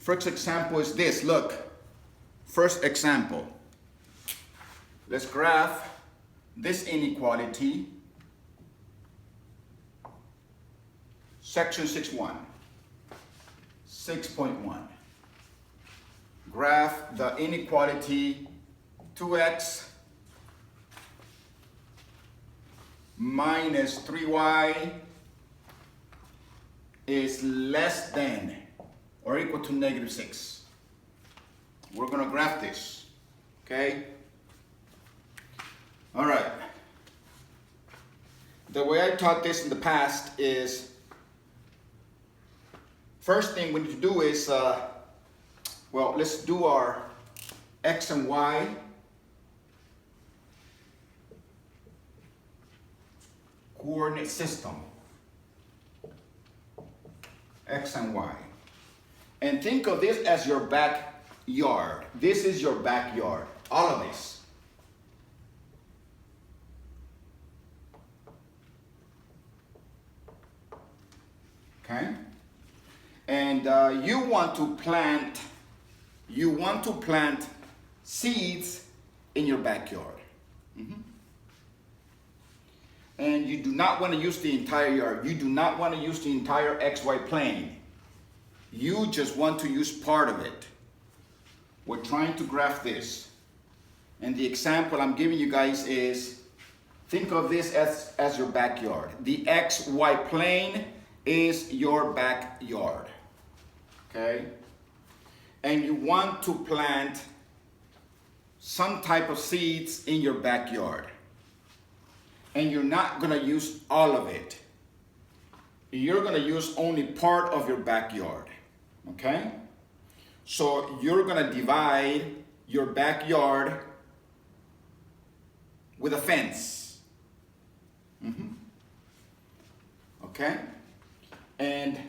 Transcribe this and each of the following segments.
First example is this. Look, first example. Let's graph this inequality. Section 6.1. 6.1. Graph the inequality 2x minus 3y is less than or equal to -6. We're going to graph this, okay? All right. The way I taught this in the past is, first thing we need to do is, well, let's do our x and y coordinate system. X and y. And think of this as your backyard. This is your backyard. All of this. Okay? And you want to plant seeds in your backyard. And you do not want to use the entire yard. You do not want to use the entire XY plane. You just want to use part of it. We're trying to graph this. And the example I'm giving you guys is, think of this as your backyard. The XY plane is your backyard. Okay? And you want to plant some type of seeds in your backyard. And you're not going to use all of it. You're going to use only part of your backyard. Okay? So you're going to divide your backyard with a fence. Okay? And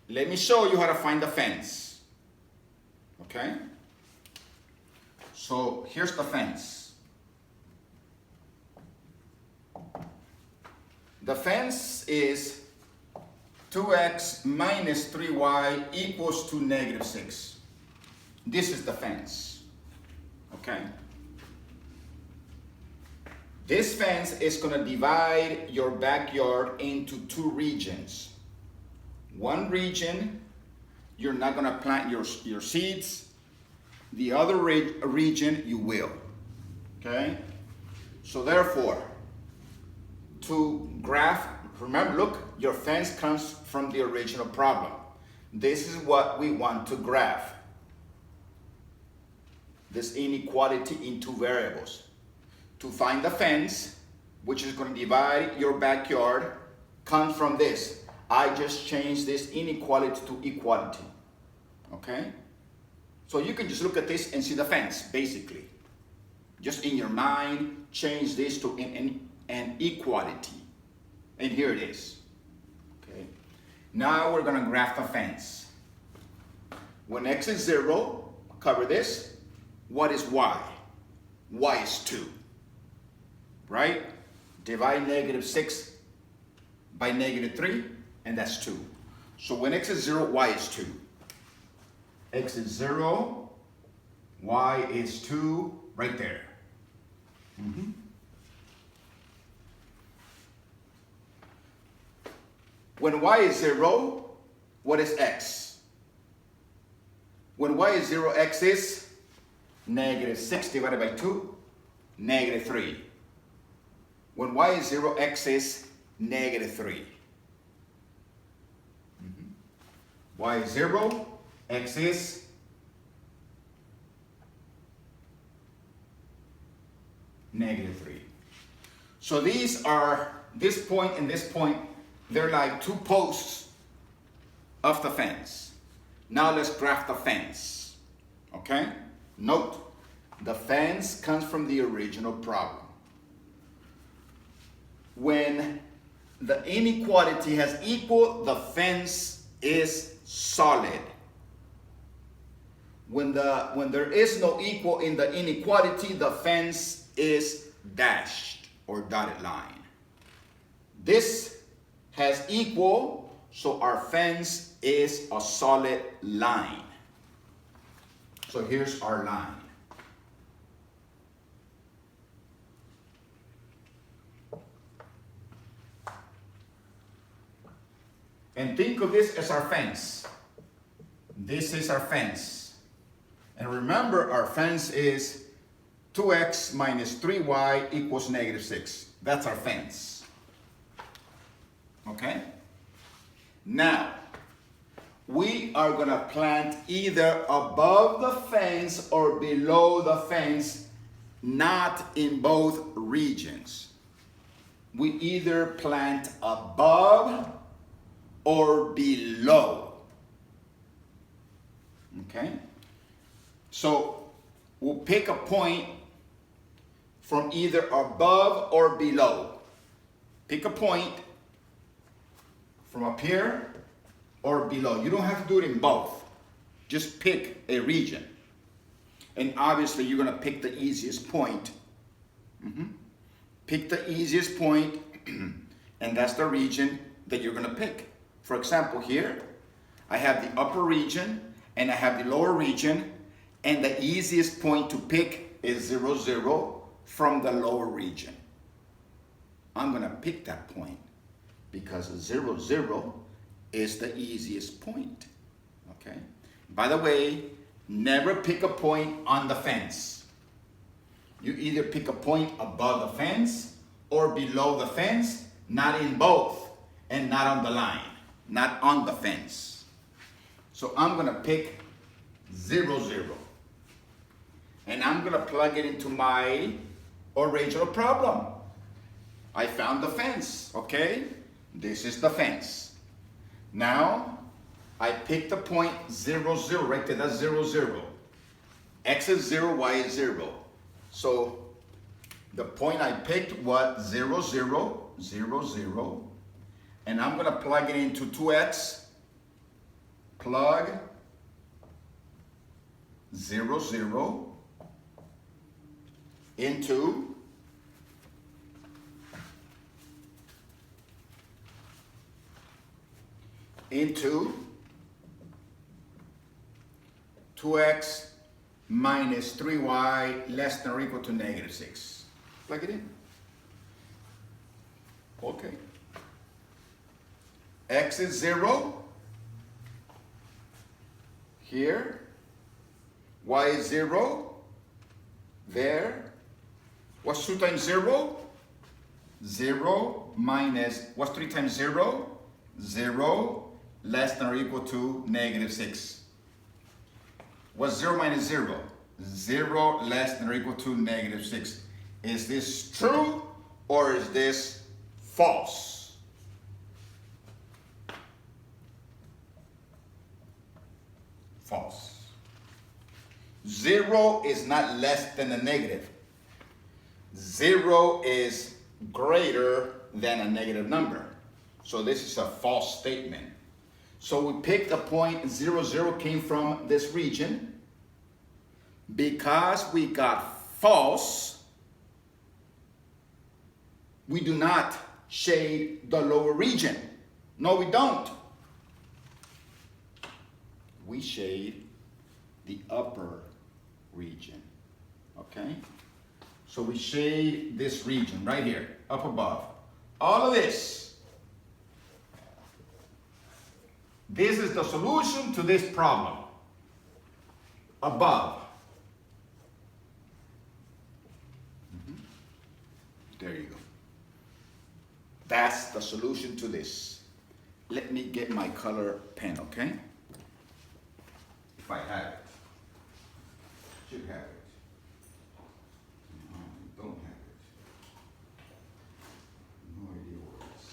let me show you how to find the fence. Okay? So here's the fence. The fence is 2x minus 3y equals to -6. This is the fence. Okay? This fence is going to divide your backyard into two regions. One region, you're not going to plant your seeds. The other region, you will. Okay? So therefore, to graph, remember, look, your fence comes from the original problem. This is what we want to graph. This inequality in two variables. To find the fence, which is going to divide your backyard, comes from this. I just changed this inequality to equality. Okay? So you can just look at this and see the fence, basically. Just in your mind, change this to an equality. And here it is. Okay. Now we're going to graph the fence. When x is 0, cover this. What is y? Y is 2. Right? Divide -6 by -3, and that's 2. So when x is 0, y is 2. X is 0, y is 2, right there. When y is 0, what is x? When y is 0, x is -6 divided by 2, -3. When y is 0, x is -3. Y is 0, x is -3. So these are, this point and this point, they're like two posts of the fence. Now let's graph the fence. Okay? Note, the fence comes from the original problem. When the inequality has equal, the fence is solid. When there is no equal in the inequality, the fence is dashed or dotted line. This has equal, so our fence is a solid line. So here's our line. And think of this as our fence. This is our fence. And remember, our fence is 2x minus 3y equals negative 6. That's our fence. Okay? Now, we are going to plant either above the fence or below the fence, not in both regions. We either plant above or below. Okay? So we'll pick a point from either above or below. Pick a point from up here or below. You don't have to do it in both. Just pick a region. And obviously you're going to pick the easiest point. Pick the easiest point, and that's the region that you're going to pick. For example, here I have the upper region and I have the lower region, and the easiest point to pick is 0, 0 from the lower region. I'm going to pick that point because 0, 0 is the easiest point. Okay? By the way, never pick a point on the fence. You either pick a point above the fence or below the fence, not in both, and not on the line, not on the fence. So I'm going to pick 0, 0. And I'm going to plug it into my original problem. I found the fence, okay? This is the fence. Now, I picked the point 0, 0, right there, that's 0, 0. X is 0, Y is 0. So, the point I picked was 0, 0, 0, 0. And I'm going to plug it into 2x. Plug 0, 0 into into 2x minus 3y less than or equal to negative 6. Plug it in. Okay. X is 0 here. Y is 0 there. What's 2 times 0? 0 minus, what's 3 times 0? 0 less than or equal to negative 6. What's 0 minus 0? 0 less than or equal to negative 6. Is this true or is this false? False. 0 is not less than a negative. 0 is greater than a negative number. So this is a false statement. So we picked a point 0, 0 came from this region. Because we got false, we do not shade the lower region. No, we don't. We shade the upper region. Okay? So we shade this region right here, up above. All of this. This is the solution to this problem. Above. There you go. That's the solution to this. Let me get my color pen, okay? If I have it. Should have it. No, I don't have it. No idea where it is.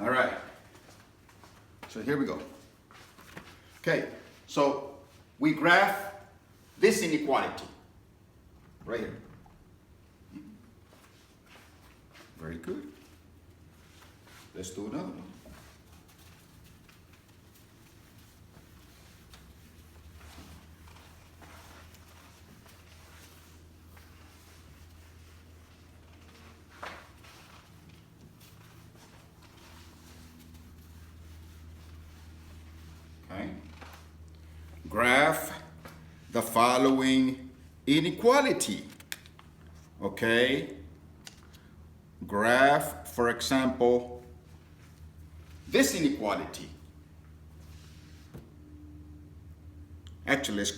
All right. So here we go. Okay, so we graph this inequality right here. Very good. Let's do another one. graph the following inequality. Okay? Graph, for example, this inequality. Actually, let's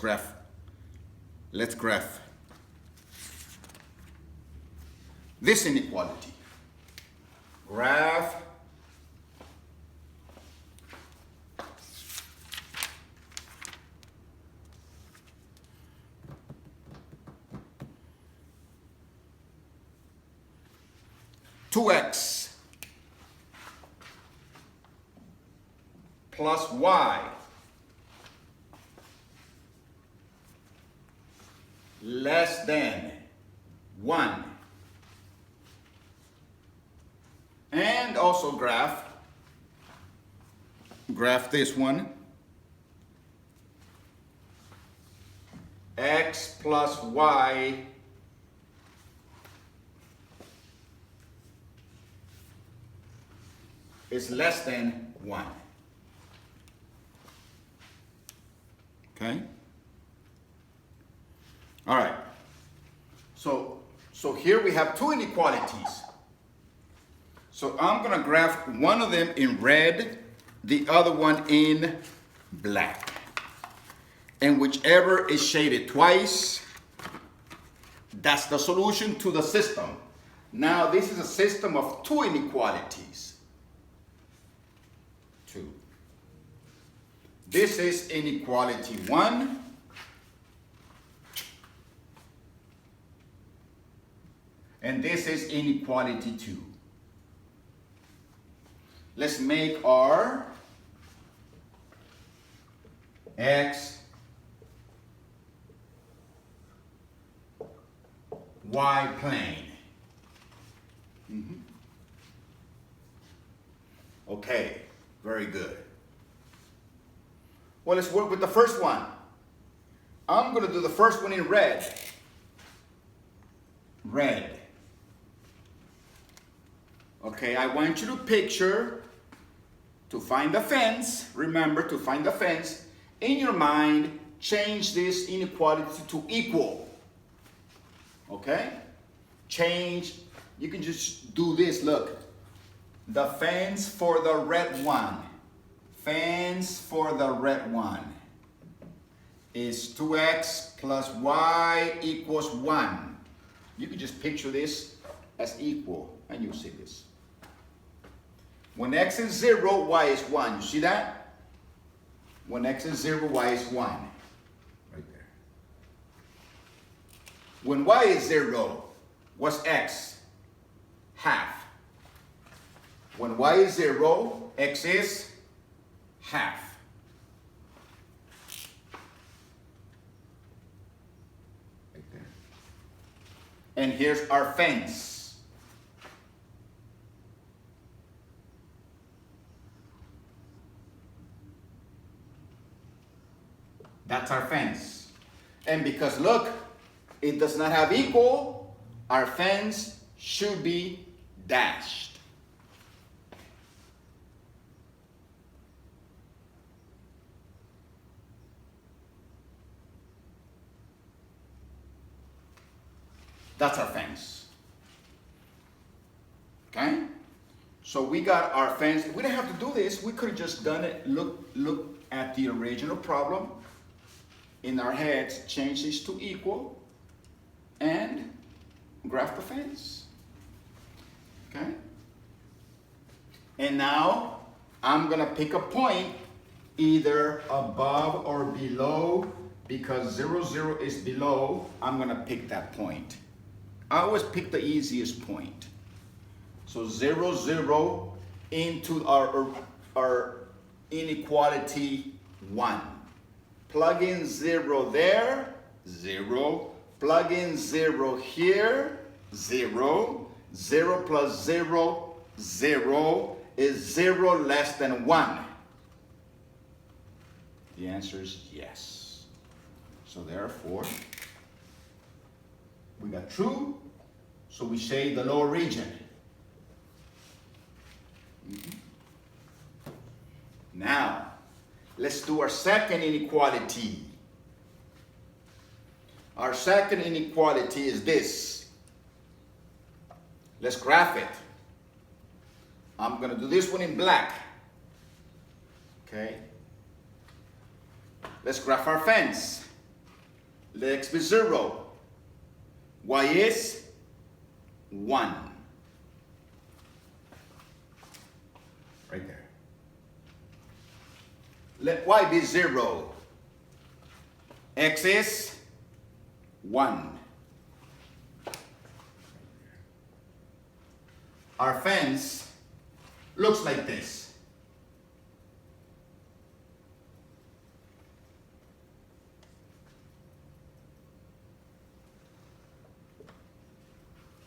graph this inequality. Graph two x plus y less than 1. And also graph this one. X plus y is less than 1. Okay? All right. So here we have two inequalities. So I'm going to graph one of them in red, the other one in black. And whichever is shaded twice, that's the solution to the system. Now this is a system of two inequalities. Two. This is inequality 1. And this is inequality 2. Let's make our x, y plane. Okay, very good. Well, let's work with the first one. I'm going to do the first one in red. Red. Okay, I want you to picture, to find the fence, remember to find the fence, in your mind, change this inequality to equal. Okay? Change, you can just do this, look. The fence for the red one. Fence for the red one is 2x plus y equals 1. You can just picture this as equal, and you'll see this. When x is 0, y is 1. You see that? When x is 0, y is 1. Right there. When y is 0, what's x? Half. When y is 0, x is half. Right there. And here's our fence. That's our fence. And because look, it does not have equal, our fence should be dashed. That's our fence. Okay? So we got our fence. We didn't have to do this. We could have just done it. Look at the original problem. In our heads, change this to equal and graph the fence. Okay? And now I'm going to pick a point either above or below, because 0, 0 is below. I'm going to pick that point. I always pick the easiest point. So 0, 0 into our inequality 1. Plug in 0 there, 0. Plug in 0 here, 0. 0 plus 0, 0 is 0 less than 1. The answer is yes. So therefore, we got true, so we shade the lower region. Now, Let's do our second inequality. Our second inequality is this. Let's graph it. I'm going to do this one in black. Okay. Let's graph our fence. Let x be 0. Y is 1. Right there. Let y be 0. X is 1. Our fence looks like this.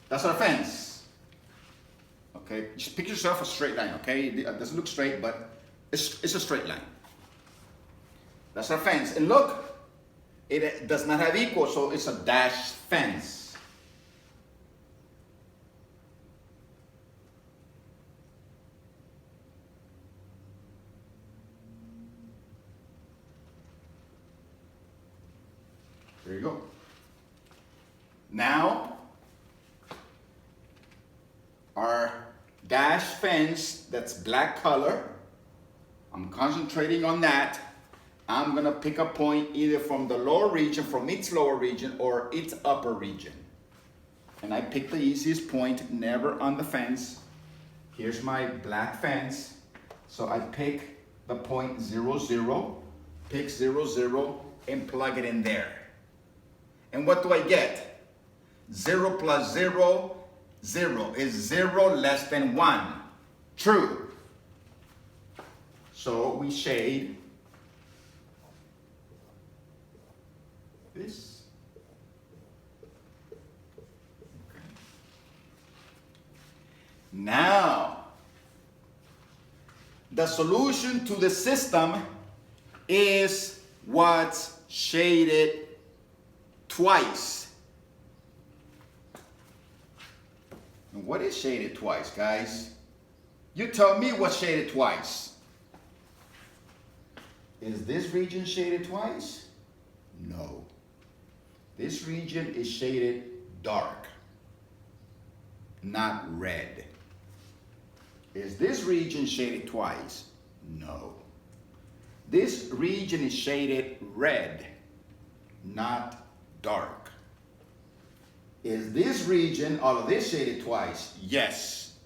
That's our fence. Okay, just picture yourself a straight line, okay? It doesn't look straight, but it's a straight line. That's our fence. And look, it does not have equal, so it's a dashed fence. There you go. Now, our dash fence, that's black color, I'm concentrating on that. I'm going to pick a point either from the lower region, from its lower region, or its upper region. And I pick the easiest point, never on the fence. Here's my black fence. So I pick the point 0, 0, pick 0, 0, and plug it in there. And what do I get? 0 plus 0, 0 is 0 less than 1. True. So we shade this. Okay. Now, the solution to the system is what's shaded twice. And what is shaded twice, guys? You tell me what's shaded twice. Is this region shaded twice? No. This region is shaded dark, not red. Is this region shaded twice? No. This region is shaded red, not dark. Is this region, all of this shaded twice? Yes.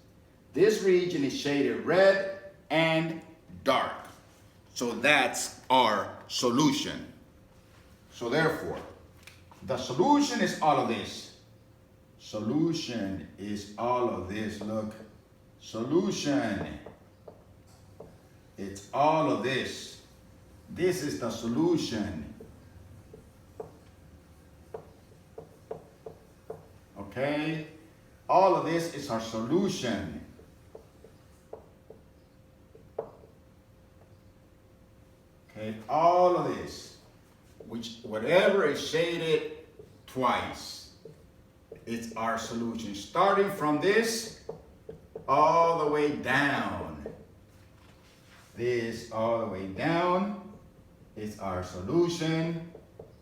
This region is shaded red and dark. So that's our solution. So therefore, the solution is all of this. Solution is all of this. Look. Solution. It's all of this. This is the solution. Okay? All of this is our solution. Okay? All of this. Whatever is shaded twice, it's our solution. Starting from this all the way down. This all the way down is our solution.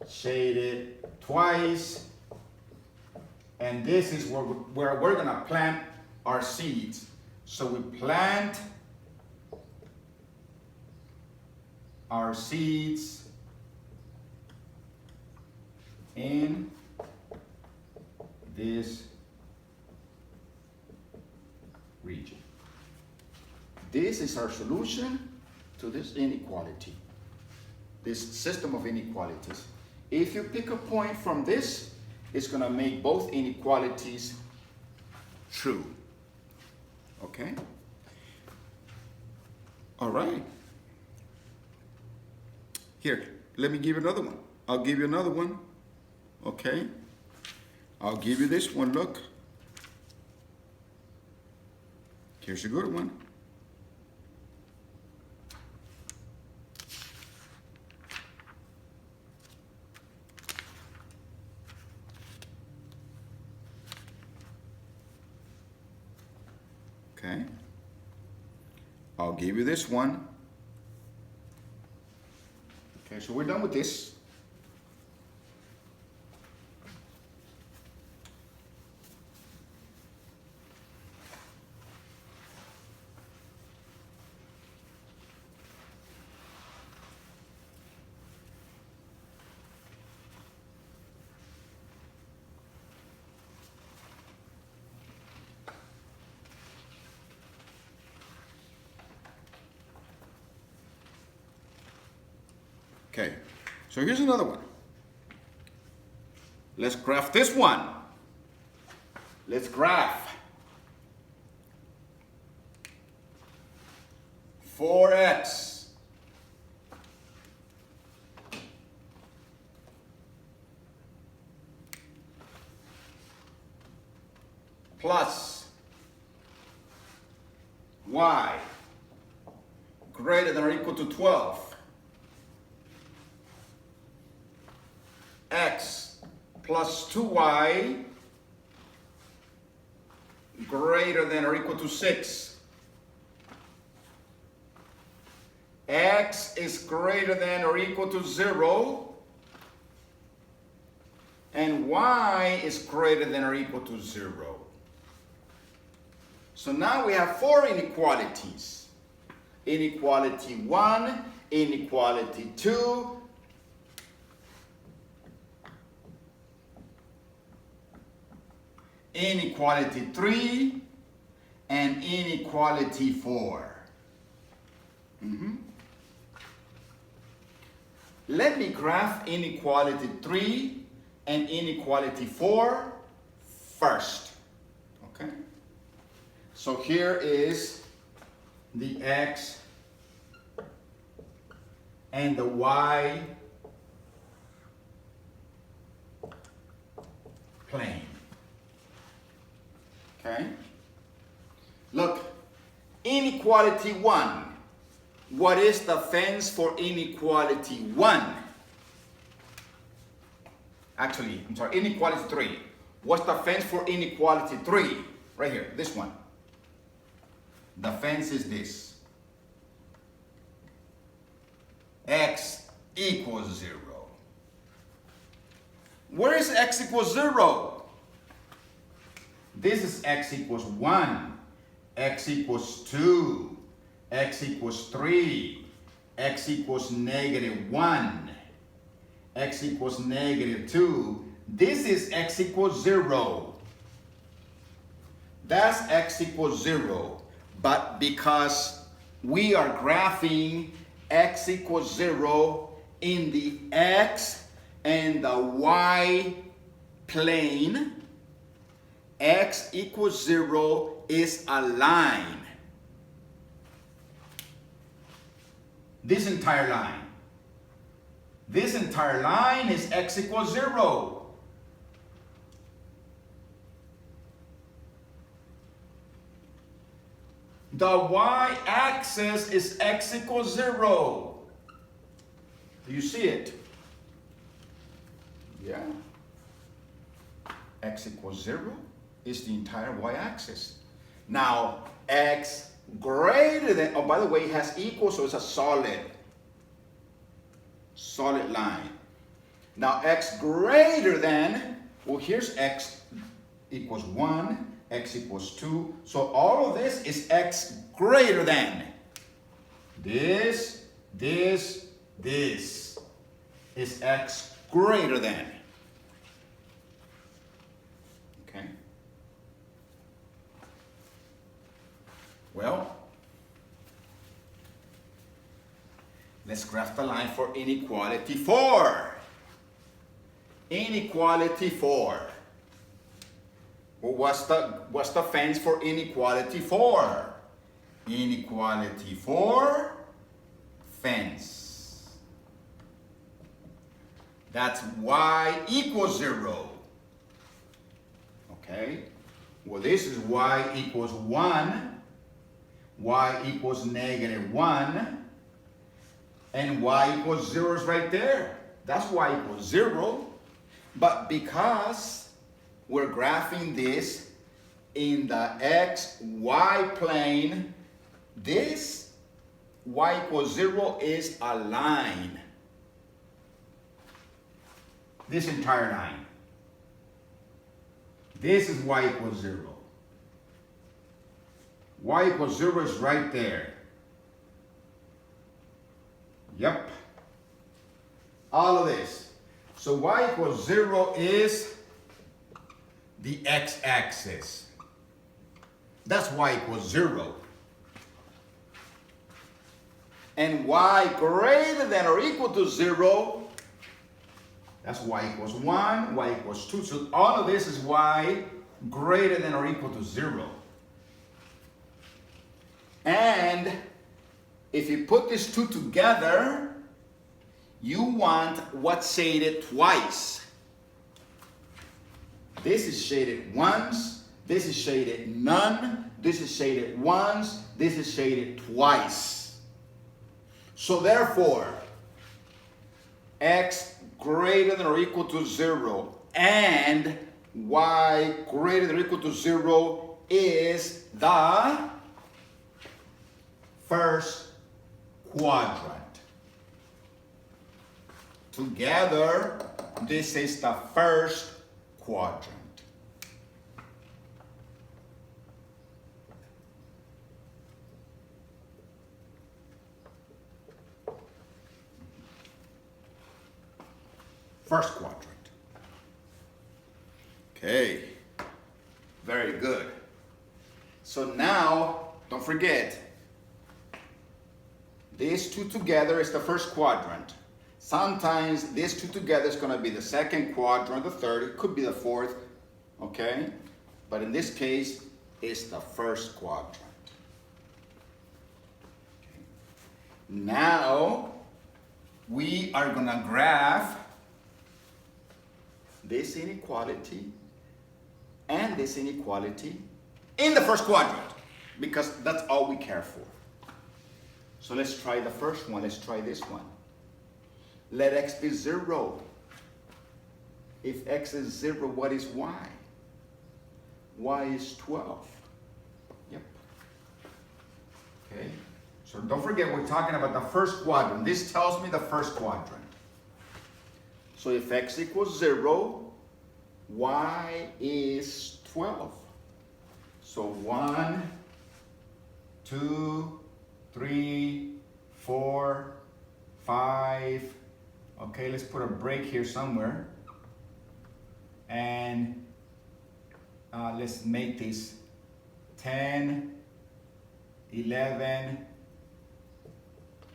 Shaded twice. And this is where we're going to plant our seeds. So we plant our seeds in this region. This is our solution to this inequality, this system of inequalities. If you pick a point from this, it's going to make both inequalities true. Okay? All right. Here, let me give you another one. I'll give you another one. Okay? I'll give you this one. Look. Here's a good one. Okay. I'll give you this one. Okay, so we're done with this. Okay, so here's another one. Let's graph this one. Let's graph 4x plus y greater than or equal to 12. X plus 2y greater than or equal to 6. X is greater than or equal to 0. And y is greater than or equal to 0. So now we have 4 inequalities. Inequality 1, inequality 2, inequality 3, and inequality 4. Let me graph inequality 3 and inequality 4 first. Okay? So here is the x and the y plane. Okay? Look, inequality 1. What is the fence for inequality 1? Actually, I'm sorry, inequality 3. What's the fence for inequality 3? Right here, this one. The fence is this. X equals 0. Where is x equals 0? This is x equals 1, x equals 2, x equals 3, x equals -1, x equals -2. This is x equals 0. That's x equals 0. But because we are graphing x equals 0 in the x and the y plane, x equals 0 is a line. This entire line. This entire line is x equals 0. The y-axis is x equals 0. Do you see it? Yeah. X equals 0 is the entire y-axis. Now, x greater than, oh, by the way, it has equal, so it's a solid line. Now, x greater than, well, here's x equals 1, x equals 2. So all of this is x greater than. This is x greater than. Okay? Well, let's graph the line for inequality 4. Inequality 4. Well, what's the fence for inequality 4? Inequality 4, fence. That's y equals 0. Okay? Well, this is y equals 1, y equals -1, and y equals 0 is right there. That's y equals 0. But because we're graphing this in the x, y plane, this y equals 0 is a line. this entire line. This is y equals 0. Y equals 0 is right there. Yep. All of this. So y equals 0 is the x-axis. That's y equals 0. And y greater than or equal to 0, that's y equals 1, y equals 2. So all of this is y greater than or equal to 0. And if you put these two together, you want what's shaded twice. This is shaded once, this is shaded none, this is shaded once, this is shaded twice. So therefore, x greater than or equal to 0 and y greater than or equal to 0 is the first quadrant. Together, this is the first quadrant. First quadrant. Okay, very good. So now, don't forget, these two together is the first quadrant. Sometimes these two together is going to be the second quadrant, the third, it could be the fourth, okay? But in this case, it's the first quadrant. Okay. Now, we are going to graph this inequality and this inequality in the first quadrant, because that's all we care for. So let's try the first one. Let's try this one. Let x be 0. If x is 0, what is y? Y is 12. Yep. Okay. So don't forget, we're talking about the first quadrant. This tells me the first quadrant. So if x equals 0, y is 12. So 1, 2, 3, 4, 5. Okay, let's put a break here somewhere. And let's make this 10, 11,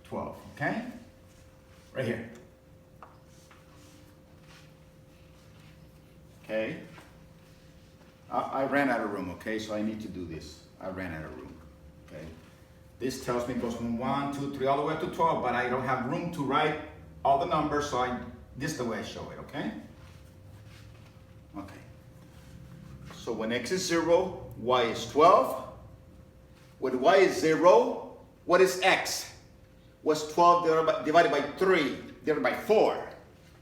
12. Okay? Right here. Okay? I ran out of room, okay? So I need to do this. I ran out of room, okay? This tells me it goes from 1, 2, 3, all the way up to 12, but I don't have room to write all the numbers, so this is the way I show it, okay? Okay. So when x is 0, y is 12. When y is 0, what is x? What's 12 divided by 3 divided by 4?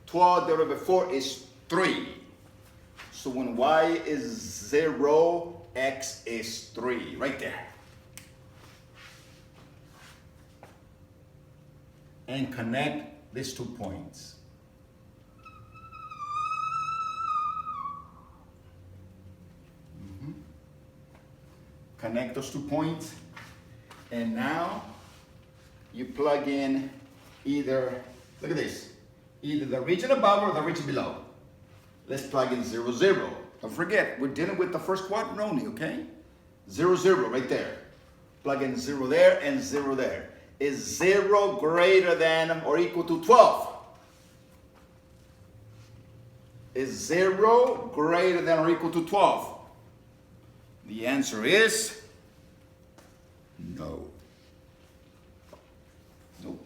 12 divided by 4 is 3. So when y is 0, x is 3, right there. And connect these 2 points. Connect those 2 points. And now you plug in either, look at this, either the region above or the region below. Let's plug in 0, 0. Don't forget, we're dealing with the first quadrant only, okay? 0, 0, right there. Plug in 0 there and 0 there. Is 0 greater than or equal to 12? Is 0 greater than or equal to 12? The answer is no. Nope.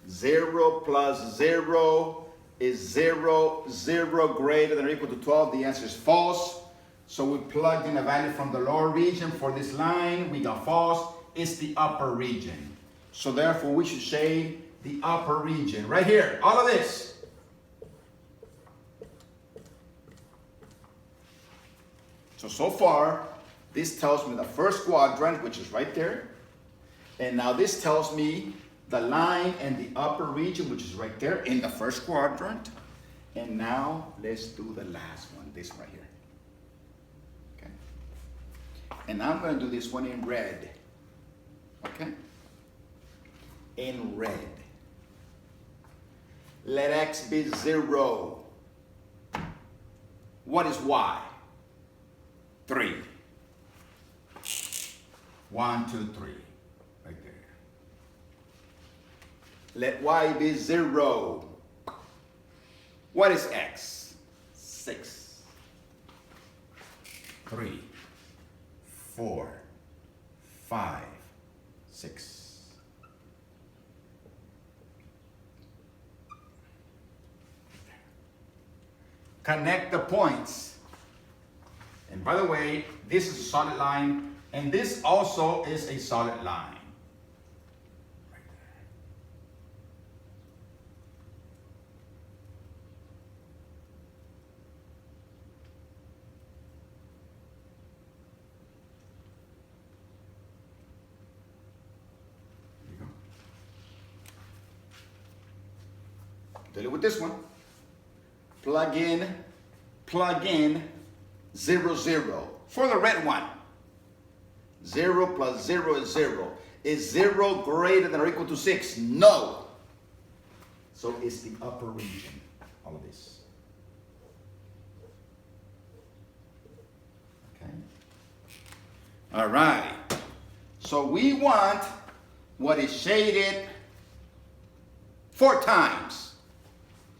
0 plus 0 is 0. 0 greater than or equal to 12. The answer is false. So we plugged in a value from the lower region for this line. We got false. It's the upper region. So therefore we should shade the upper region right here. All of this. So far, this tells me the first quadrant, which is right there. And now this tells me the line and the upper region, which is right there in the first quadrant. And now let's do the last one, this right here. Okay? And I'm going to do this one in red. Okay? In red. Let x be 0. What is y? 3. 1, 2, 3. Right there. Let y be 0. What is x? 6. 3, 4, 5, 6. Connect the points. And by the way, this is a solid line, and this also is a solid line. Right there. There you go. Deal with this one. Plug in 0, 0. For the red one, 0 plus 0 is 0. Is 0 greater than or equal to 6? No. So it's the upper region, all of this. Okay. All right. So we want what is shaded 4 times.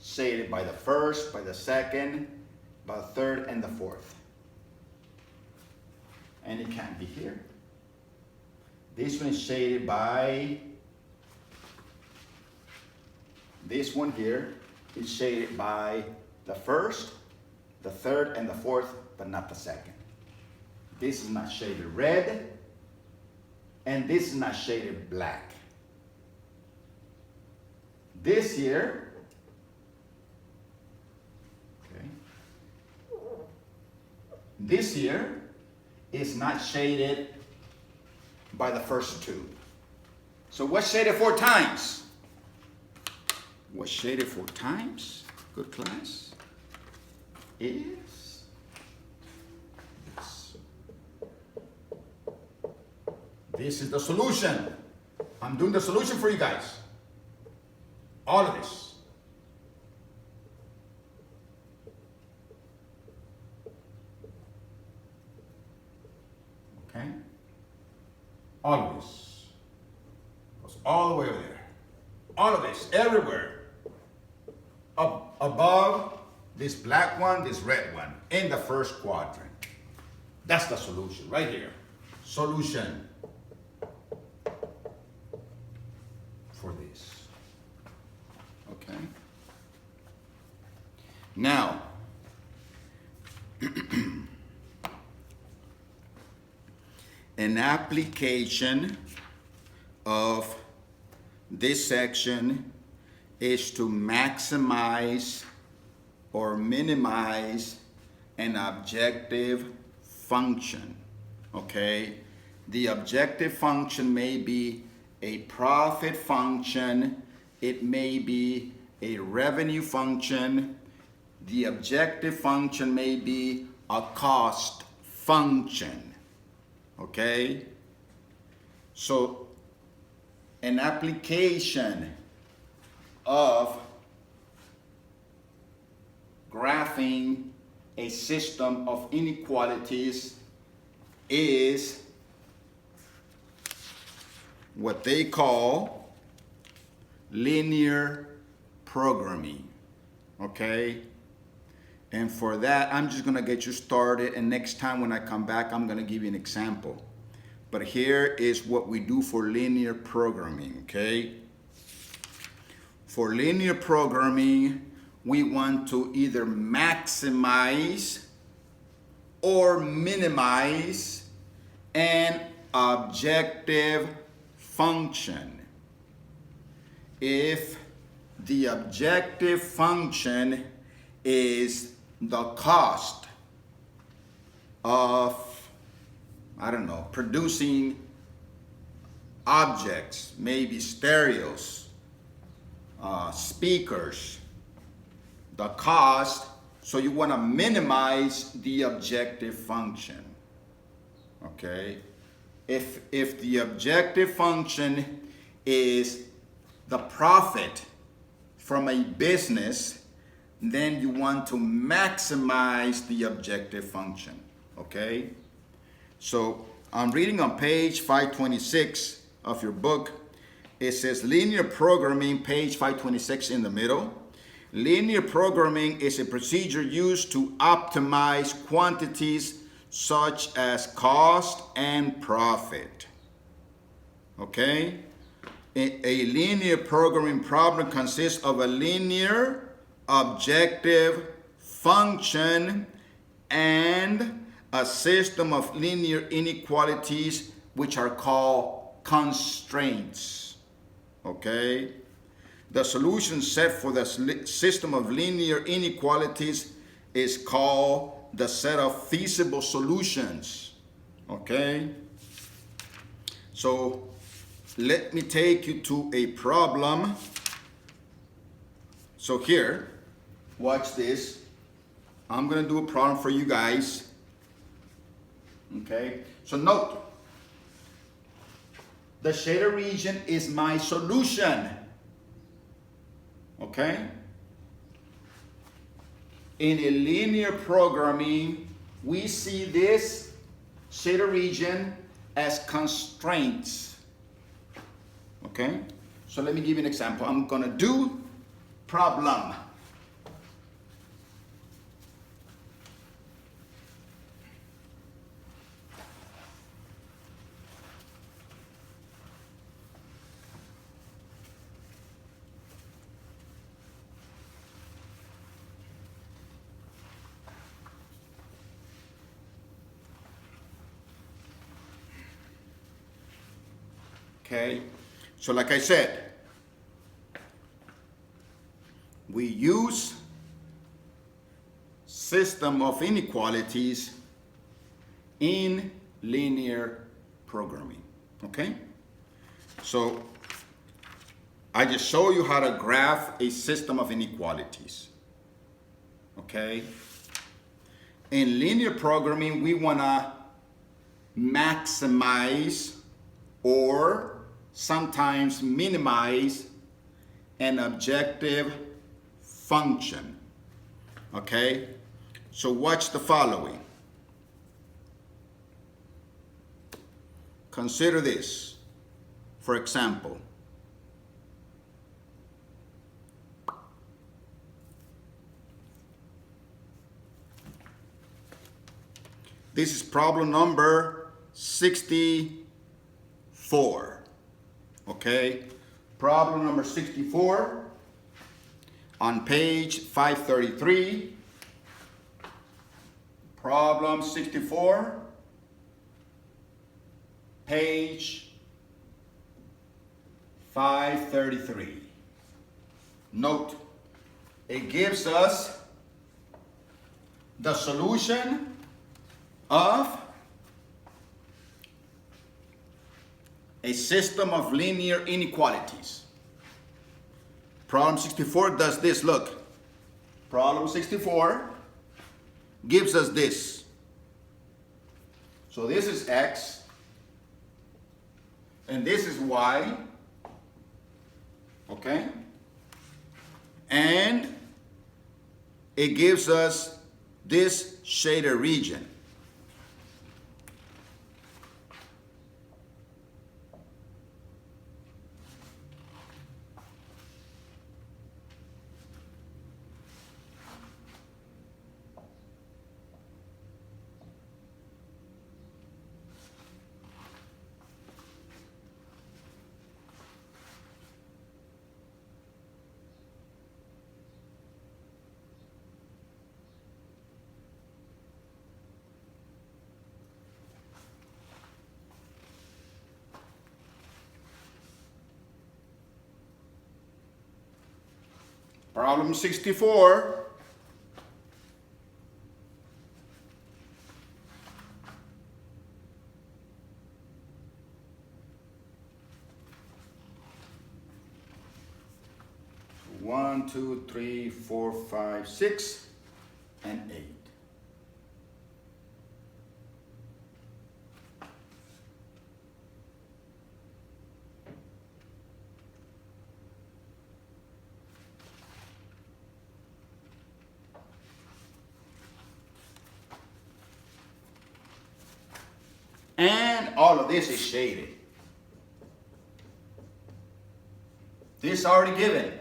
Shaded by the first, by the second, by the third, and the fourth. And it can't be here. This one is shaded by, this one here is shaded by the first, the third, and the fourth, but not the second. This is not shaded red, and this is not shaded black. This here, this here is not shaded by the first 2. So what's shaded 4 times? What's shaded 4 times, good class, is this. This is the solution. I'm doing the solution for you guys. All of this. Okay? All of this goes all the way over there. All of this, everywhere. Up above this black one, this red one, in the first quadrant. That's the solution right here. Solution for this. Okay? Now, an application of this section is to maximize or minimize an objective function. Okay? The objective function may be a profit function, it may be a revenue function, the objective function may be a cost function. Okay? So, an application of graphing a system of inequalities is what they call linear programming. Okay? And for that, I'm just going to get you started. And next time when I come back, I'm going to give you an example. But here is what we do for linear programming, okay? For linear programming, we want to either maximize or minimize an objective function. If the objective function is the cost of, I don't know, producing objects, maybe stereos, speakers, the cost, so you want to minimize the objective function. Okay? If the objective function is the profit from a business, then you want to maximize the objective function. Okay? So I'm reading on page 526 of your book. It says linear programming, page 526 in the middle. Linear programming is a procedure used to optimize quantities such as cost and profit. Okay? A linear programming problem consists of a linear objective function and a system of linear inequalities which are called constraints. Okay? The solution set for the system of linear inequalities is called the set of feasible solutions. Okay? So let me take you to a problem. So here, watch this. I'm going to do a problem for you guys. Okay? So note, the shader region is my solution. Okay? In a linear programming, we see this shader region as constraints. Okay? So let me give you an example. I'm going to do problem. Okay, so like I said, we use system of inequalities in linear programming. Okay, so I just show you how to graph a system of inequalities. Okay, in linear programming, we want to maximize or sometimes minimize an objective function. Okay? So watch the following. Consider this. For example, this is problem number 64. Okay, problem number 64 on page 533. Problem 64, page 533. Note, it gives us the solution of a system of linear inequalities. Problem 64 does this. Look, problem 64 gives us this. So this is x, and this is y, okay? And it gives us this shader region. Problem 64. 1, 2, 3, 4, 5, 6, and 8. And all of this is shaded. This is already given.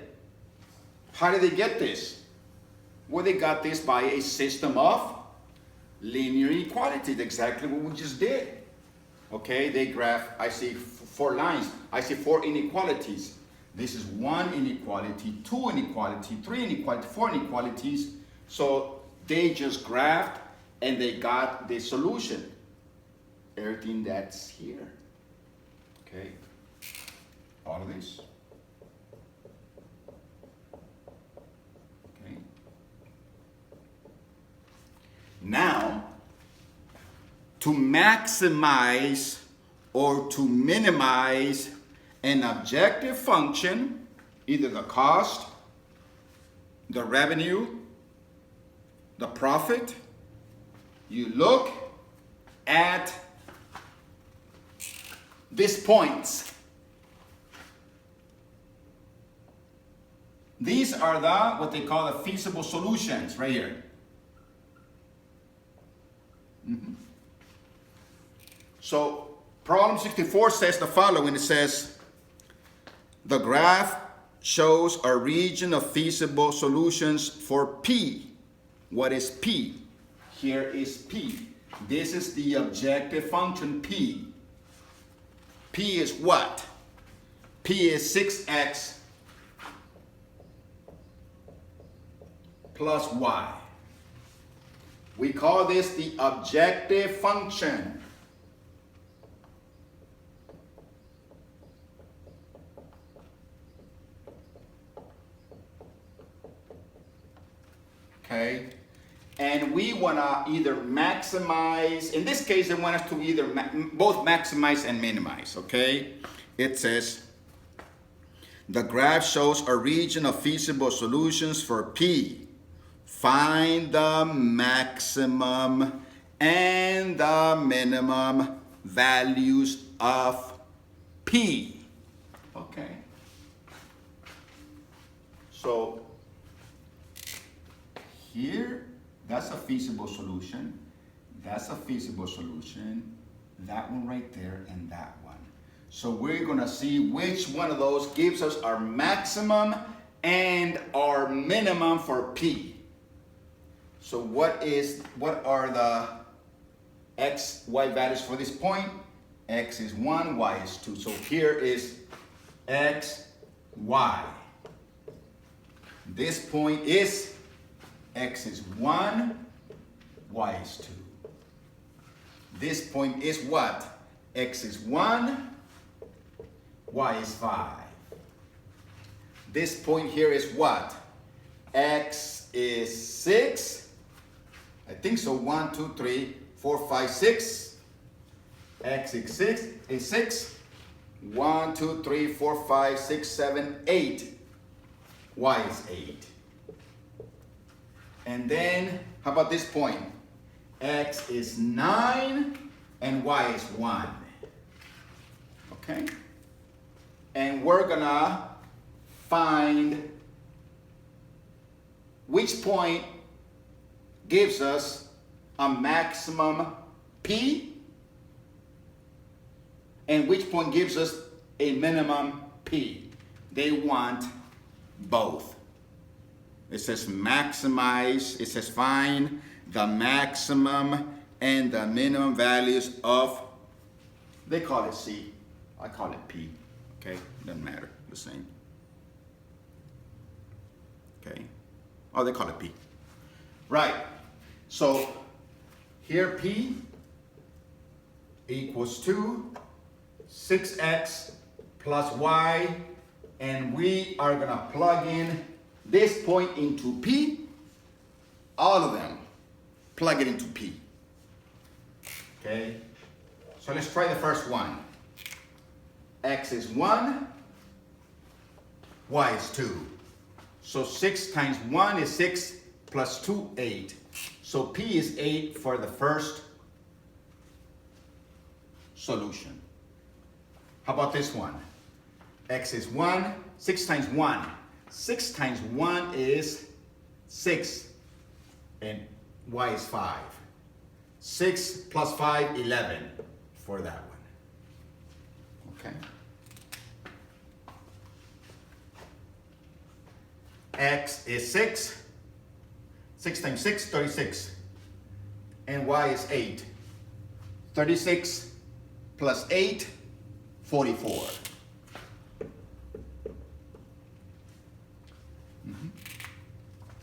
How did they get this? Well, they got this by a system of linear equalities, exactly what we just did. Okay, they graph, I see 4 lines, I see 4 inequalities. This is 1 inequality, 2 inequality, 3 inequality, 4 inequalities. So they just graphed and they got the solution. Everything that's here. Okay, all of this. Okay. Now, to maximize or to minimize an objective function, either the cost, the revenue, the profit, you look at these points. These are what they call the feasible solutions right here. So problem 64 says the following. It says, the graph shows a region of feasible solutions for P. What is P? Here is P. This is the objective function P. P is what? P is 6x plus y. We call this the objective function. Okay? And we want to either maximize, in this case, they want us to either both maximize and minimize, okay? It says, the graph shows a region of feasible solutions for P. Find the maximum and the minimum values of P. Okay? So, here, that's a feasible solution. That's a feasible solution. That one right there and that one. So we're going to see which one of those gives us our maximum and our minimum for P. So what are the x, y values for this point? X is 1, y is 2. So here is x, y. This point is x is 1, y is 2. This point is what? X is 1, y is 5. This point here is what? X is 6. I think so. 1, 2, 3, 4, 5, 6. X is 6. 1, 2, 3, 4, 5, 6, 7, 8. Y is 8. And then, how about this point? X is 9 and y is 1. Okay? And we're gonna find which point gives us a maximum P and which point gives us a minimum P. They want both. It says maximize, it says find the maximum and the minimum values of, they call it C, I call it P, okay? Doesn't matter, the same. Okay, oh, they call it P. Right, so here P equals 2, 6x plus y, and we are gonna plug in this point into P, all of them, plug it into P. Okay, so let's try the first one. X is 1, y is 2. So 6 times 1 is 6 plus 2, 8. So P is 8 for the first solution. How about this one? X is 1, 6 times 1. 6 times 1 is 6, and Y is 5. 6 plus 5, 11 for that one. Okay. X is 6. 6 times 6, 36. And Y is 8. 36 plus 8, 44.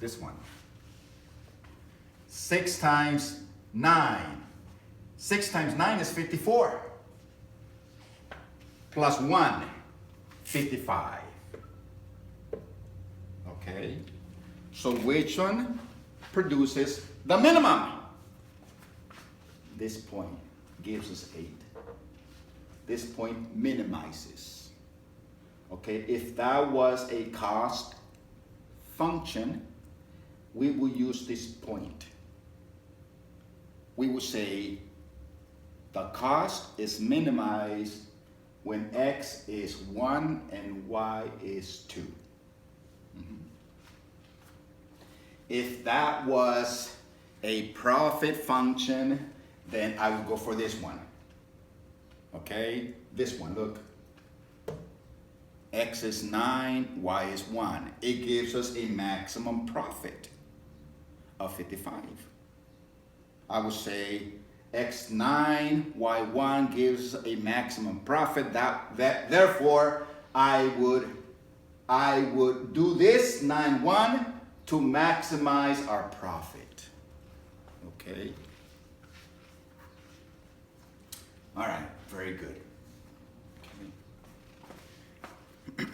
This one. 6 times 9. 6 times 9 is 54. Plus 1, 55. Okay. So which one produces the minimum? This point gives us 8. This point minimizes. Okay, if that was a cost function, we will use this point. We will say the cost is minimized when X is 1 and Y is 2. If that was a profit function, then I would go for this one. Okay, this one, look. X is 9, Y is 1. It gives us a maximum profit of 55. I would say X9, Y1 gives a maximum profit. Therefore, I would do this 9-1 to maximize our profit. Okay. All right, very good. Okay.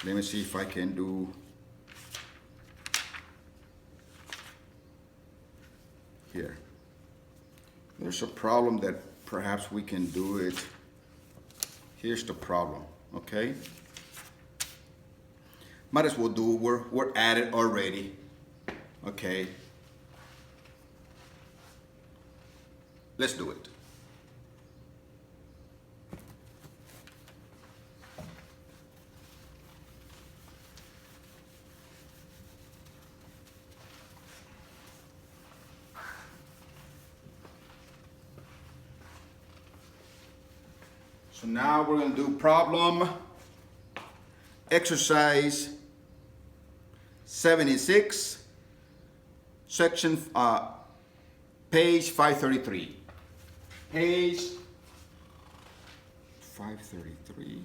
Let me see if I can do here. There's a problem that perhaps we can do it. Here's the problem, okay? Might as well do, we're at it already, okay? Let's do it. So now we're going to do problem exercise 76, section page 533. Page 533.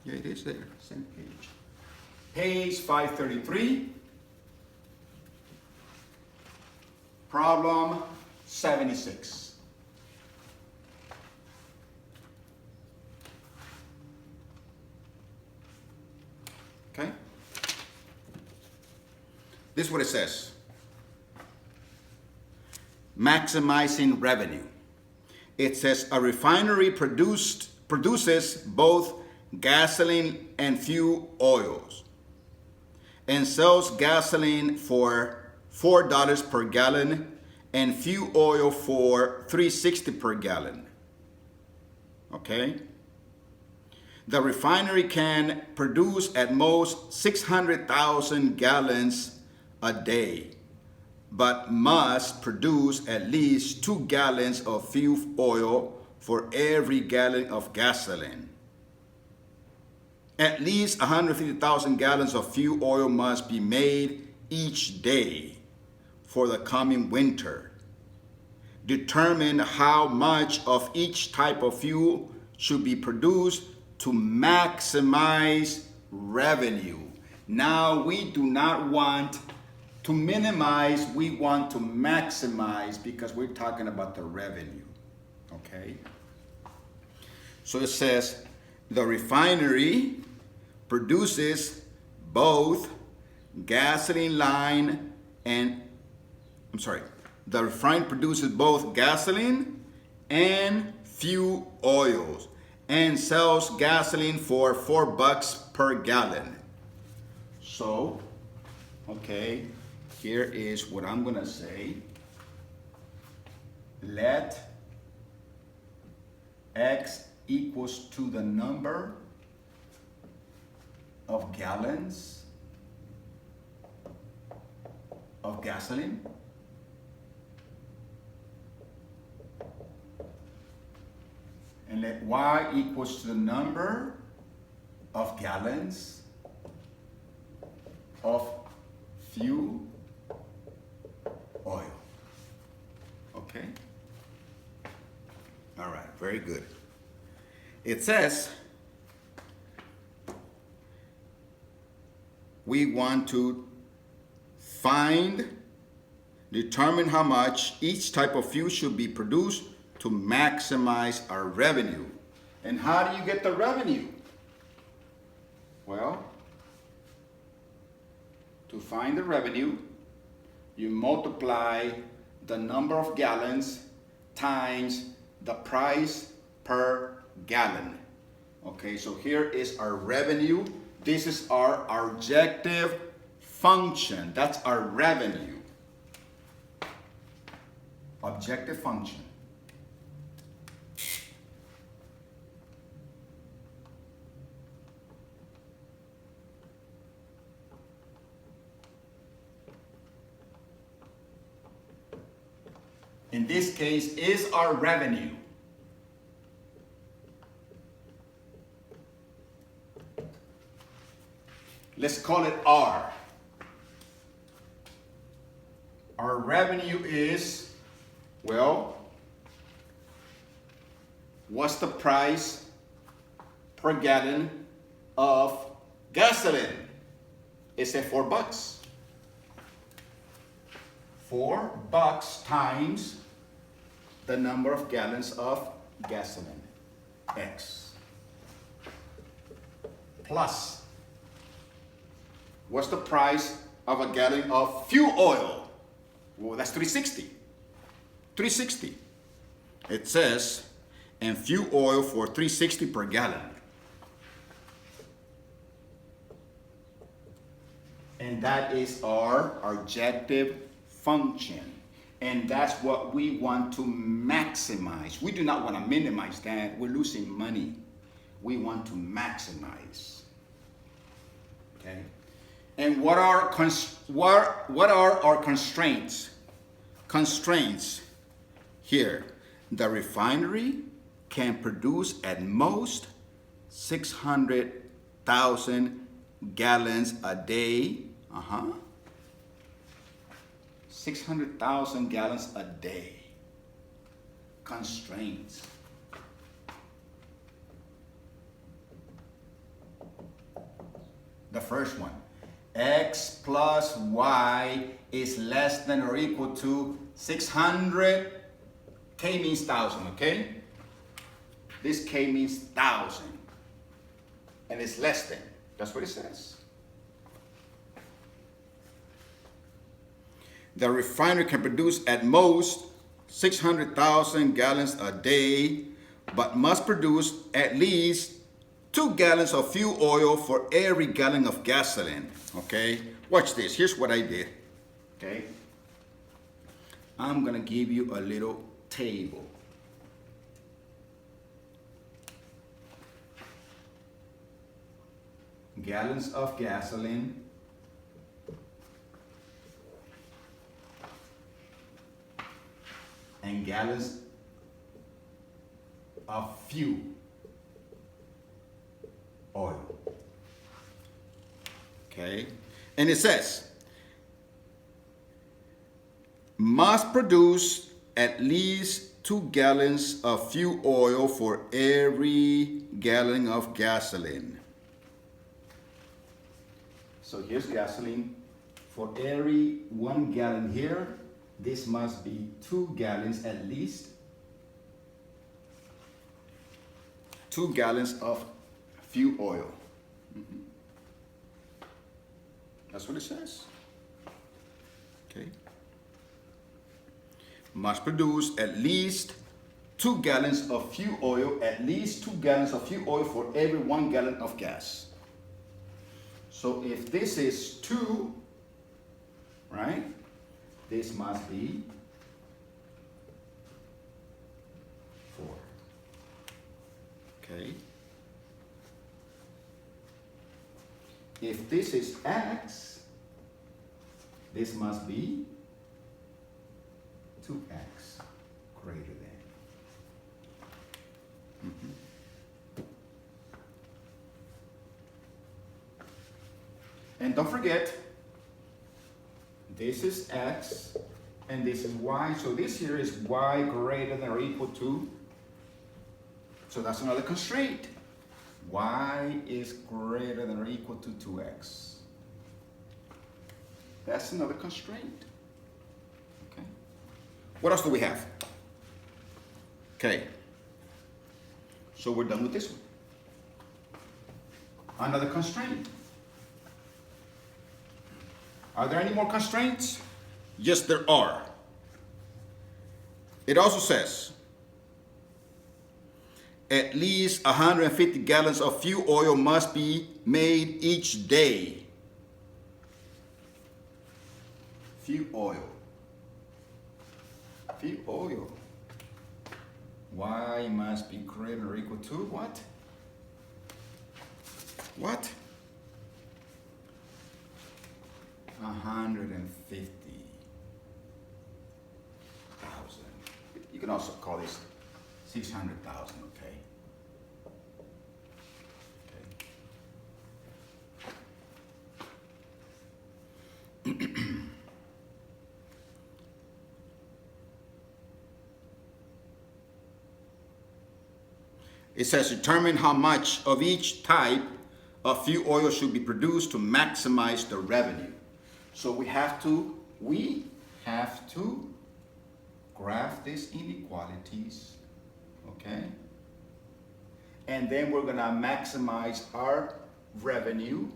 Yeah, it is there. Same page. Page 533. Problem 76. Okay? This is what it says. Maximizing revenue. It says a refinery produces both gasoline and fuel oils and sells gasoline for $4 per gallon and fuel oil for $3.60 per gallon. Okay? The refinery can produce at most 600,000 gallons a day, but must produce at least 2 gallons of fuel oil for every gallon of gasoline. At least 150,000 gallons of fuel oil must be made each day for the coming winter. Determine how much of each type of fuel should be produced to maximize revenue. Now we do not want to minimize, we want to maximize because we're talking about the revenue, okay? So it says the refinery produces both gasoline line and, the refinery produces both gasoline and fuel oils and sells gasoline for $4 per gallon. So, okay, here is what I'm gonna say. Let X equals to the number of gallons of gasoline and let Y equals to the number of gallons of fuel oil. Okay? All right, very good. It says we want to determine how much each type of fuel should be produced to maximize our revenue. And how do you get the revenue? Well, to find the revenue, you multiply the number of gallons times the price per gallon. Okay, so here is our revenue. This is our objective function. That's our revenue. Objective function. In this case, is our revenue. Let's call it R. Our revenue is, well, what's the price per gallon of gasoline? It's at $4. $4 times the number of gallons of gasoline, X. Plus, what's the price of a gallon of fuel oil? Well, that's $3.60. $3.60. It says, and fuel oil for $3.60 per gallon. And that is our objective function. And that's what we want to maximize. We do not want to minimize that. We're losing money. We want to maximize. Okay? And what are our constraints? Constraints here. The refinery can produce at most 600,000 gallons a day. 600,000 gallons a day. Constraints. The first one. X plus Y is less than or equal to 600. K means 1,000, okay? This K means 1,000. And it's less than. That's what it says. The refinery can produce at most 600,000 gallons a day, but must produce at least 2 gallons of fuel oil for every gallon of gasoline. Okay, watch this. Here's what I did. Okay, I'm gonna give you a little table. Gallons of gasoline, and gallons of fuel oil. Okay, and it says must produce at least 2 gallons of fuel oil for every gallon of gasoline. So here's gasoline. For every 1 gallon here, this must be 2 gallons at least. 2 gallons of fuel oil. That's what it says. Okay. Must produce at least 2 gallons of fuel oil, at least 2 gallons of fuel oil for every 1 gallon of gas. So if this is 2, right, this must be 4. Okay. If this is x, this must be 2x greater than. And don't forget, this is x and this is y. So this here is y greater than or equal to. So that's another constraint. Y is greater than or equal to 2x. That's another constraint. Okay. What else do we have? Okay. So we're done with this one. Another constraint. Are there any more constraints? Yes, there are. It also says, at least 150 gallons of fuel oil must be made each day. Fuel oil. Fuel oil. Y must be greater or equal to what? What? 150,000. You can also call this 600,000, okay? It says determine how much of each type of fuel oil should be produced to maximize the revenue. So we have to graph these inequalities, okay? And then we're gonna maximize our revenue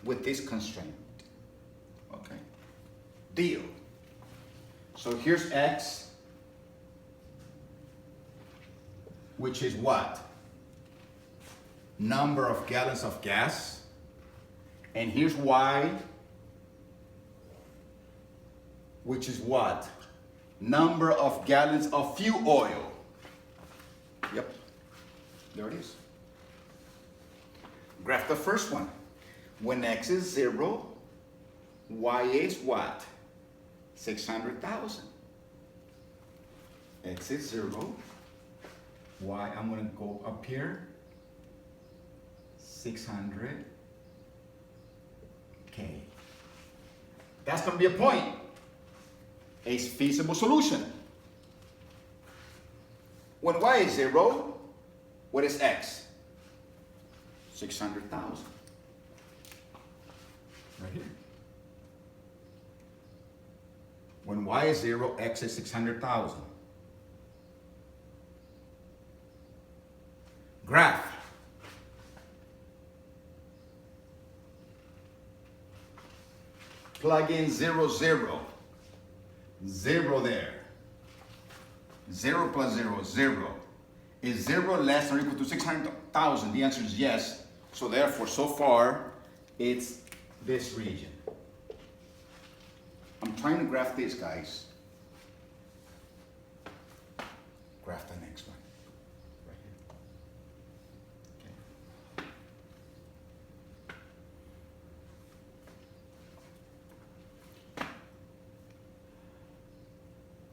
with this constraint, okay? Deal. So here's X, which is what? Number of gallons of gas. And here's Y, which is what? Number of gallons of fuel oil. Yep, there it is. Graph the first one. When X is 0, Y is what? 600,000. X is 0. Y, I'm gonna go up here. 600K. That's gonna be a point. A feasible solution. When Y is 0, what is X? 600,000. Right here. When Y is 0, X is 600,000. Graph. Plug in 0, 0. 0 there. 0 plus 0, 0. Is 0 less than or equal to 600,000? The answer is yes. So therefore, so far, it's this region. I'm trying to graph this, guys. Graph the next one. Right here. Okay.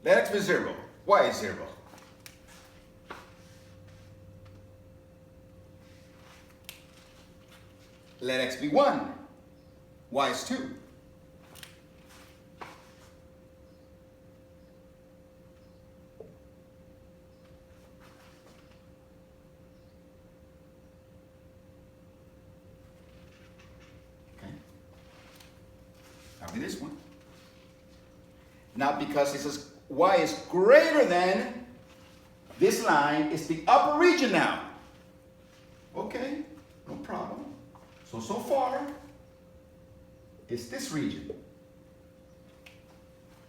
Let X be 0. Y is 0. Let X be 1. Y is 2. Okay. That'll be this one. Now, because it says Y is greater than, this line is the upper region now. Okay, no problem. So far, it's this region.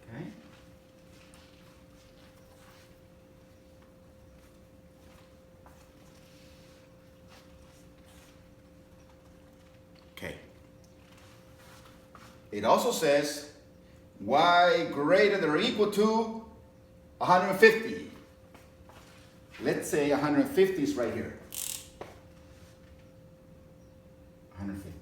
Okay? Okay. it also says y greater than or equal to 150. Let's say 150 is right here. 150.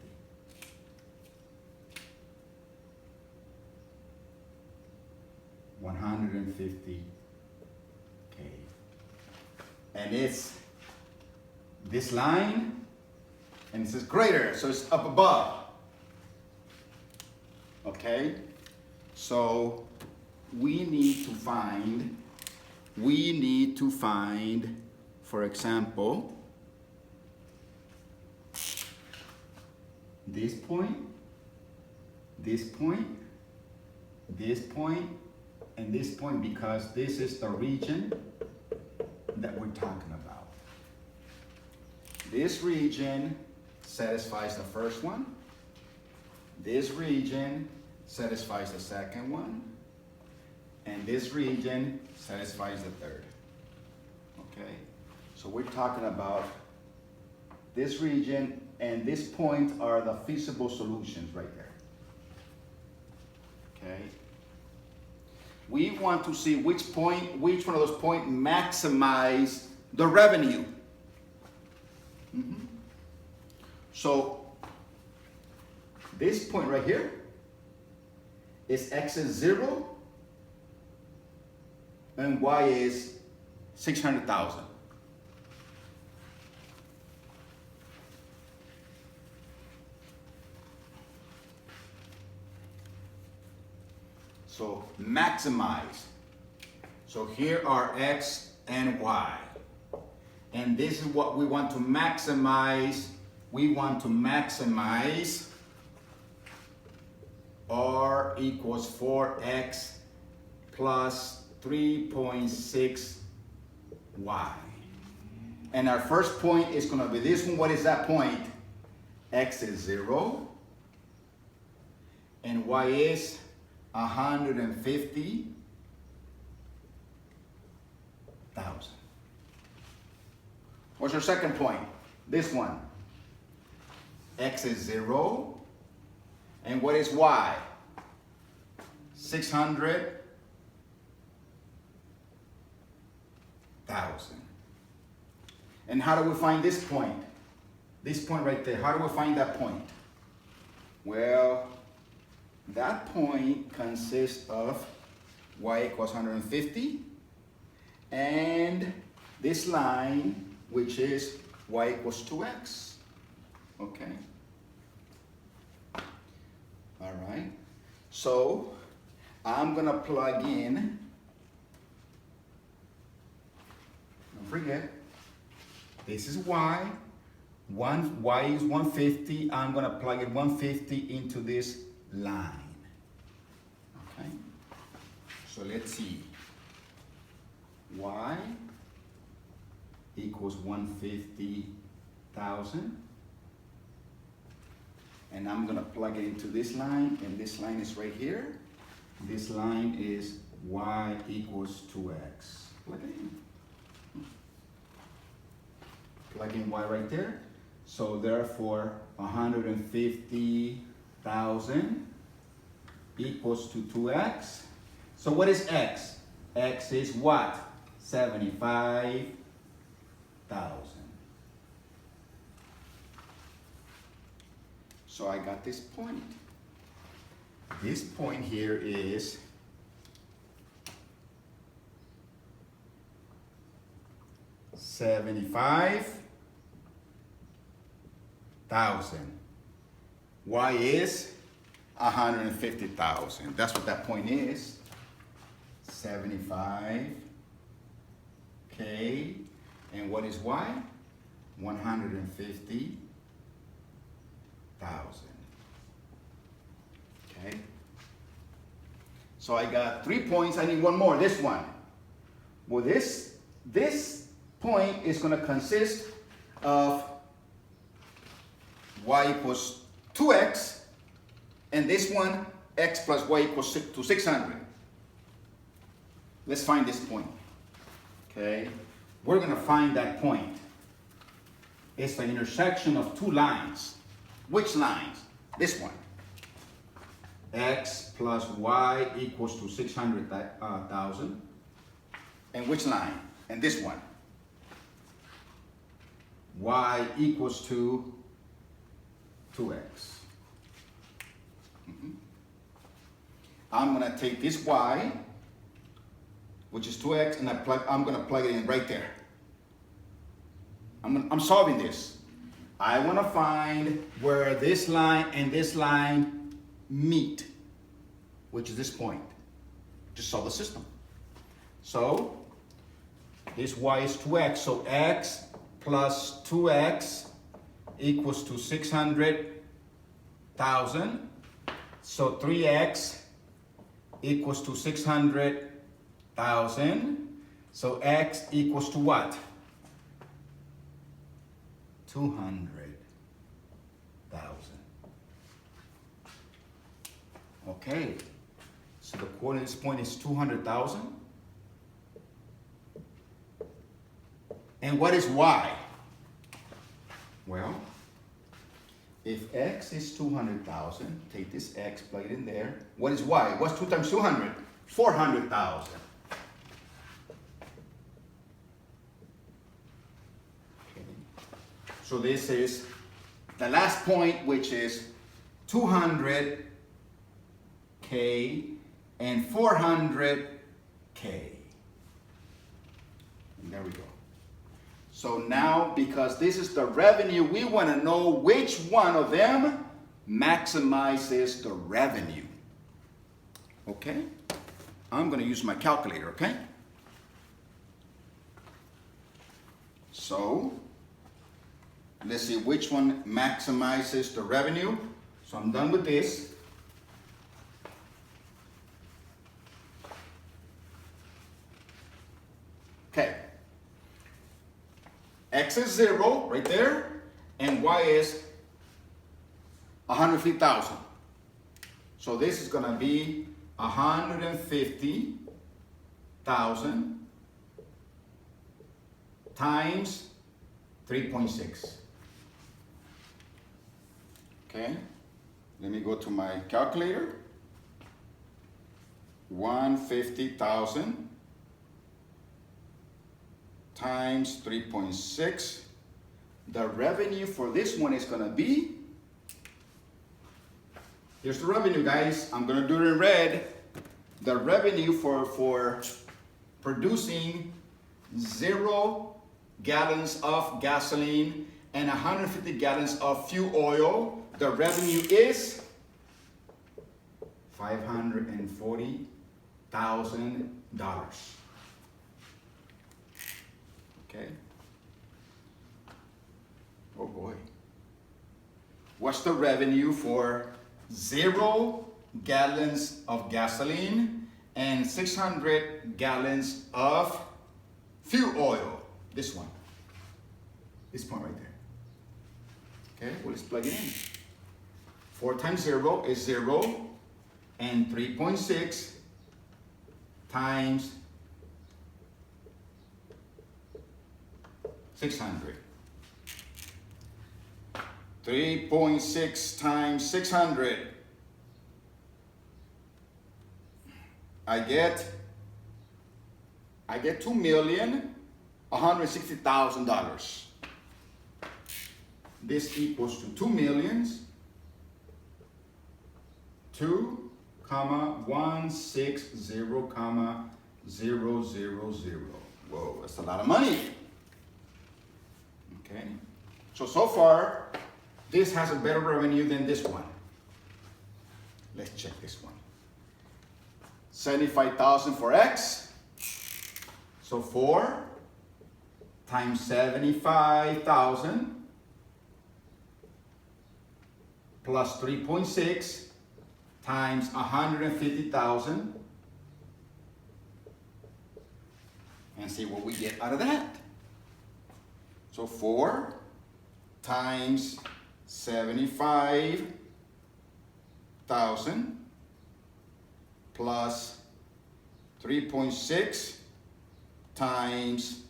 $150K. And it's this line, and it says greater, so it's up above. Okay? So we need to find, for example, this point, this point, this point, and this point, because this is the region that we're talking about. This region satisfies the first one. This region satisfies the second one. And this region satisfies the third. Okay? So we're talking about this region and this point are the feasible solutions right there. Okay? We want to see which one of those points maximize the revenue. So this point right here is x is 0 and y is 600,000. So maximize. So here are x and y. And this is what we want to maximize. We want to maximize r equals 4x plus 3.6y. And our first point is going to be this one. What is that point? X is 0 and y is 150,000. What's your second point? This one. X is 0. And what is y? 600,000. And how do we find this point? This point right there. How do we find that point? Well, that point consists of y equals 150 and this line, which is y equals 2x. Okay. All right. So I'm going to plug in, don't forget, this is y. Y is 150. I'm going to plug in 150 into this line. Okay. So let's see. Y equals 150,000. And I'm going to plug it into this line, and this line is right here. This line is y equals 2x. Plug it in. Plug in y right there. So therefore, 150,000 equals to 2x. So what is x? X is what? 75,000. So I got this point. This point here is 75,000. Y is 150,000. That's what that point is. 75K. And what is Y? 150,000. Okay. So I got 3 points. I need one more. This one. Well, this point is going to consist of y equals 2x, and this one, x plus y equals to 600. Let's find this point. Okay. We're going to find that point. It's the intersection of two lines. Which lines? This one. x plus y equals to 600,000. And which line? And this one. Y equals to 2x. I'm going to take this y, which is 2x, and I'm going to plug it in right there. I'm solving this. I want to find where this line and this line meet, which is this point. Just solve the system. So this y is 2x, so x plus 2x equals to 600,000. So 3x equals to 600,000. So x equals to what? 200,000. Okay, so the coordinate of this point is 200,000. And what is y? Well, if x is 200,000, take this x, plug it in there. What is y? What's 2 times 200? 400,000. Okay. So this is the last point, which is 200K and 400K. And there we go. So now, because this is the revenue, we want to know which one of them maximizes the revenue. Okay? I'm going to use my calculator, okay? So, let's see which one maximizes the revenue. So I'm done with this. Okay. X is 0 right there, and y is 150,000. So this is going to be 150,000 times 3.6. Okay, let me go to my calculator. 150,000 times 3.6. The revenue for this one is going to be, here's the revenue, guys. I'm going to do it in red. The revenue for producing 0 gallons of gasoline and 150 gallons of fuel oil, the revenue is $540,000. Okay. Oh boy. What's the revenue for 0 gallons of gasoline and 600 gallons of fuel oil? This one. This point right there. Okay, well, let's plug it in. 4 times 0 is 0, and 3.6 times 600. 3.6 times 600. I get $2,160,000. This equals to 2,160,000. Whoa, that's a lot of money. Okay, so far, this has a better revenue than this one. Let's check this one. 75,000 for X. So 4 times 75,000 plus 3.6 times 150,000. And see what we get out of that. So 4 times 75,000 plus 3.6 times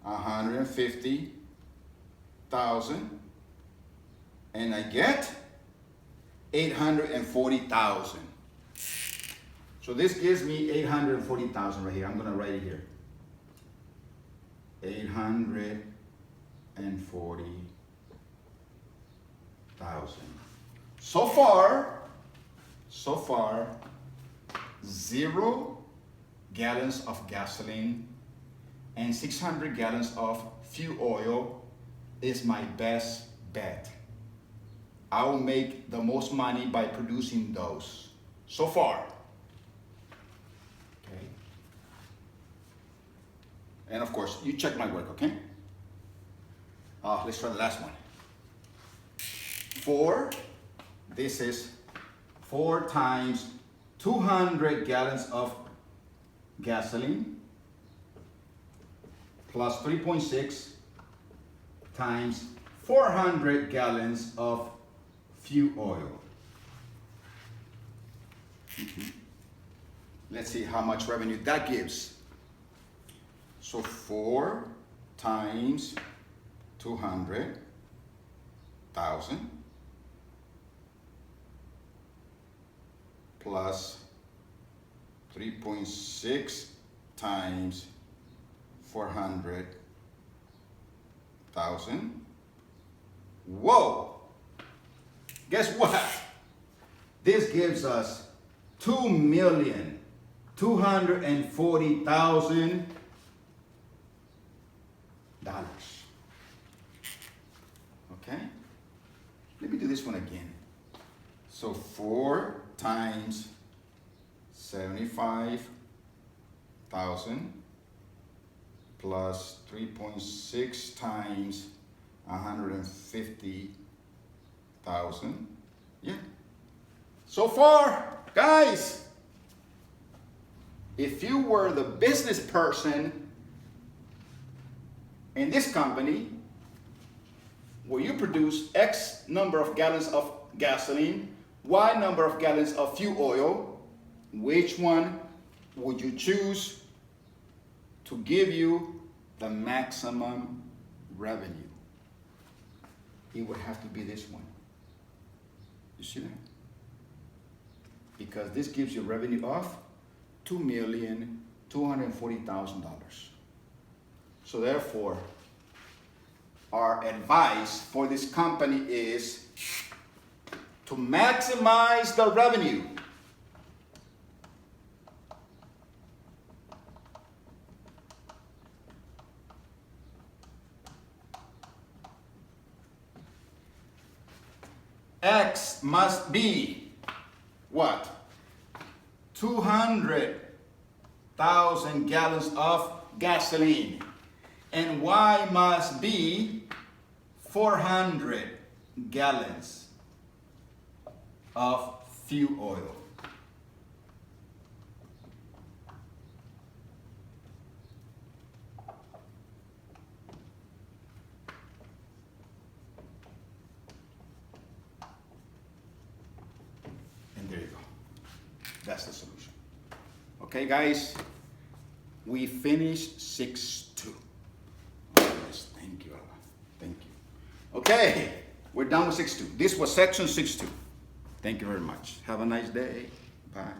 150,000, and I get 840,000. So this gives me 840,000 right here. I'm gonna write it here. 840,000. So far, 0 gallons of gasoline and 600 gallons of fuel oil is my best bet. I will make the most money by producing those so far. Okay. And of course, you check my work, okay? Let's try the last one. 4, this is 4 times 200 gallons of gasoline plus 3.6 times 400 gallons of fuel oil. Let's see how much revenue that gives. So 4 times 200,000 plus 3.6 times 400,000. Whoa! Guess what? This gives us $2,240,000. Okay? Let me do this one again. So 4 times 75,000 plus 3.6 times 150,000. Yeah. So far, guys, if you were the business person in this company where you produce X number of gallons of gasoline, Y number of gallons of fuel oil, which one would you choose to give you the maximum revenue? It would have to be this one. You see that? Because this gives you revenue of $2,240,000. So therefore, our advice for this company is to maximize the revenue. X must be what? 200,000 gallons of gasoline. And Y must be 400 gallons of fuel oil. And there you go. That's the solution. Okay, guys, we finished 6-2. Yes, thank you, Allah. Thank you. Okay, we're done with 6-2. This was section 6-2. Thank you very much. Have a nice day. Bye.